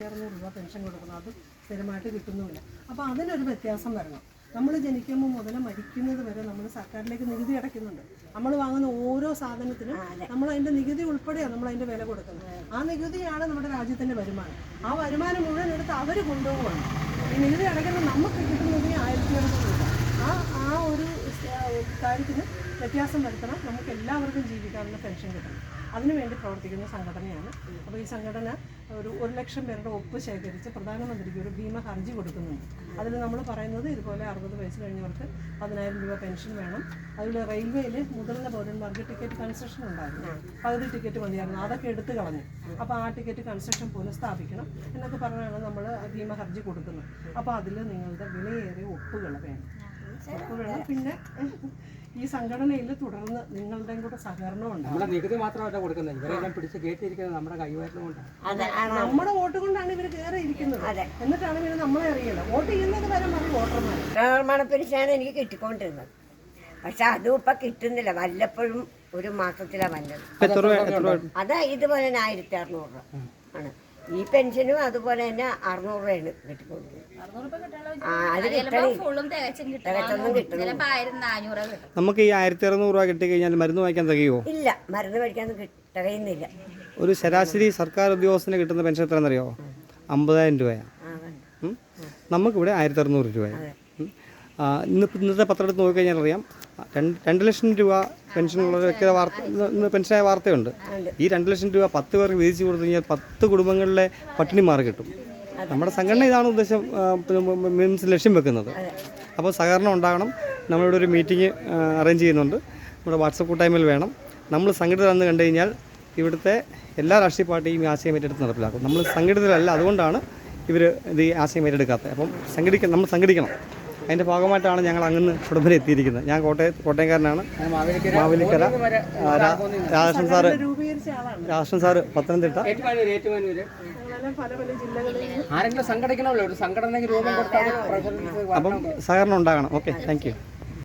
രൂപ പെൻഷൻ കൊടുക്കണം, അത് സ്ഥിരമായിട്ട് കിട്ടുന്നുമില്ല. അപ്പോൾ അതിനൊരു വ്യത്യാസം വരണം. നമ്മൾ ജനിക്കുമ്പോൾ മുതൽ മരിക്കുന്നത് വരെ നമ്മൾ സർക്കാരിലേക്ക് നികുതി അടയ്ക്കുന്നുണ്ട്. നമ്മൾ വാങ്ങുന്ന ഓരോ സാധനത്തിനും നമ്മൾ അതിൻ്റെ നികുതി ഉൾപ്പെടെയാണ് നമ്മൾ അതിൻ്റെ വില കൊടുക്കുന്നത്. ആ നികുതിയാണ് നമ്മുടെ രാജ്യത്തിൻ്റെ വരുമാനം. ആ വരുമാനം മുഴുവൻ എടുത്ത് അവർ കൊണ്ടുപോവുകയാണ്. ഈ നികുതി അടയ്ക്കുന്ന നമുക്ക് കിട്ടുന്നത് 1200 രൂപ. ആ ഒരു കാര്യത്തിന് വ്യത്യാസം വരുത്തണം. നമുക്ക് എല്ലാവർക്കും ജീവിക്കാനുള്ള പെൻഷൻ കിട്ടണം. അതിനുവേണ്ടി പ്രവർത്തിക്കുന്ന സംഘടനയാണ്. അപ്പോൾ ഈ സംഘടന ഒരു 1 ലക്ഷം പേരുടെ ഒപ്പ് ശേഖരിച്ച് പ്രധാനമന്ത്രിക്ക് ഒരു ഭീമ ഹർജി കൊടുക്കുന്നുണ്ട്. അതിൽ നമ്മൾ പറയുന്നത് ഇതുപോലെ 60 വയസ്സ് കഴിഞ്ഞവർക്ക് 10,000 രൂപ പെൻഷൻ വേണം. അതിൽ റെയിൽവേയിൽ മുതിർന്ന പൗരന്മാർക്ക് ടിക്കറ്റ് കൺസെഷൻ ഉണ്ടായിരുന്നു. പകുതി ടിക്കറ്റ് മതിയായിരുന്നു, അതൊക്കെ എടുത്തു കളഞ്ഞു. അപ്പോൾ ആ ടിക്കറ്റ് കൺസെഷൻ പുനഃസ്ഥാപിക്കണം എന്നൊക്കെ പറഞ്ഞാണ് നമ്മൾ ഭീമ ഹർജി കൊടുക്കുന്നത്. അപ്പോൾ അതിൽ നിങ്ങളുടെ വിലയേറിയ ഒപ്പുകൾ വേണം. പിന്നെ ഈ സംഘടനയിൽ തുടർന്ന് നിങ്ങളുടെയും കൂടെ സഹകരണം ഉണ്ട്. നികുതി മാത്രമല്ല കൊടുക്കുന്നത്, ഇവരെല്ലാം പിടിച്ച് കയറ്റിയിരിക്കുന്നത് നമ്മുടെ കൈവാറ്റം കൊണ്ടാണ്. നമ്മുടെ വോട്ട് കൊണ്ടാണ് ഇവർ കയറിയിരിക്കുന്നത്. എന്നിട്ടാണ് ഇവർ നമ്മളെ അറിയുന്നത്. വോട്ട് ചെയ്യുന്നത് വരെ മതി വോട്ടർമാർ. പ്രധാനമന്ത്രിയാണ് എനിക്ക് കിട്ടിക്കൊണ്ടിരുന്നത്. പക്ഷെ അതും ഇപ്പൊ കിട്ടുന്നില്ല. വല്ലപ്പോഴും ഒരു മാസത്തിലാണ് വന്നത്. അത് ഇതുപോലെ 1600 രൂപ ആണ്. ഈ പെൻഷനും അതുപോലെ തന്നെ 600 രൂപയാണ് കിട്ടിക്കൊണ്ടിരുന്നത്. നമുക്ക് ഈ 1600 രൂപ കിട്ടിക്കഴിഞ്ഞാൽ മരുന്ന് വാങ്ങിക്കാൻ തികയുമോ? ഇല്ല, മരുന്ന് മേടിക്കാൻ തികയുന്നില്ല. ഒരു ശരാശരി സർക്കാർ ഉദ്യോഗസ്ഥന് കിട്ടുന്ന പെൻഷൻ എത്രയാണെന്ന് അറിയാമോ? 50,000 രൂപയാണ്. നമുക്കിവിടെ 1600 രൂപയാണ്. ഇന്നത്തെ പത്രമെടുത്ത് നോക്കിക്കഴിഞ്ഞാൽ അറിയാം, 2 ലക്ഷം രൂപ പെൻഷനുള്ളവരൊക്കെ ഇന്ന് പെൻഷനായ വാർത്തയുണ്ട്. ഈ 2 ലക്ഷം രൂപ 10 പേർക്ക് വീതിച്ച് കൊടുത്തു കഴിഞ്ഞാൽ 10 കുടുംബങ്ങളിലെ പട്ടിണി മാറി കിട്ടും. നമ്മുടെ സംഘടന ഇതാണ് ഉദ്ദേശം, മീൻസ് ലക്ഷ്യം വെക്കുന്നത്. അപ്പോൾ സഹകരണം ഉണ്ടാകണം. നമ്മളിവിടെ ഒരു മീറ്റിംഗ് അറേഞ്ച് ചെയ്യുന്നുണ്ട്. നമ്മുടെ വാട്സപ്പ് കൂട്ടായ്മയിൽ വേണം. നമ്മൾ സംഘടിതരെന്ന് കണ്ടു കഴിഞ്ഞാൽ ഇവിടുത്തെ എല്ലാ രാഷ്ട്രീയ പാർട്ടിയും ഈ ആശയം ഏറ്റെടുത്ത് നടപ്പിലാക്കും. നമ്മൾ സംഘടിതരല്ല, അതുകൊണ്ടാണ് ഇവർ ഇത് ഈ ആശയം ഏറ്റെടുക്കാത്തത്. അപ്പം നമ്മൾ സംഘടിക്കണം. അതിൻ്റെ ഭാഗമായിട്ടാണ് ഞങ്ങൾ അങ്ങ് ഇവിടം വരെ എത്തിയിരിക്കുന്നത്. ഞാൻ കോട്ടയംകാരനാണ്. മാവേലിക്കര രാധാകൃഷ്ണൻ സാറ് പത്തനംതിട്ട. ആരെങ്കിലും സംഘടിക്കണമല്ലോ, ഒരു സംഘടനയ്ക്ക് രൂപം കൊടുത്താൽ അപ്പം സഹകരണം ഉണ്ടാകണം. Okay, thank you.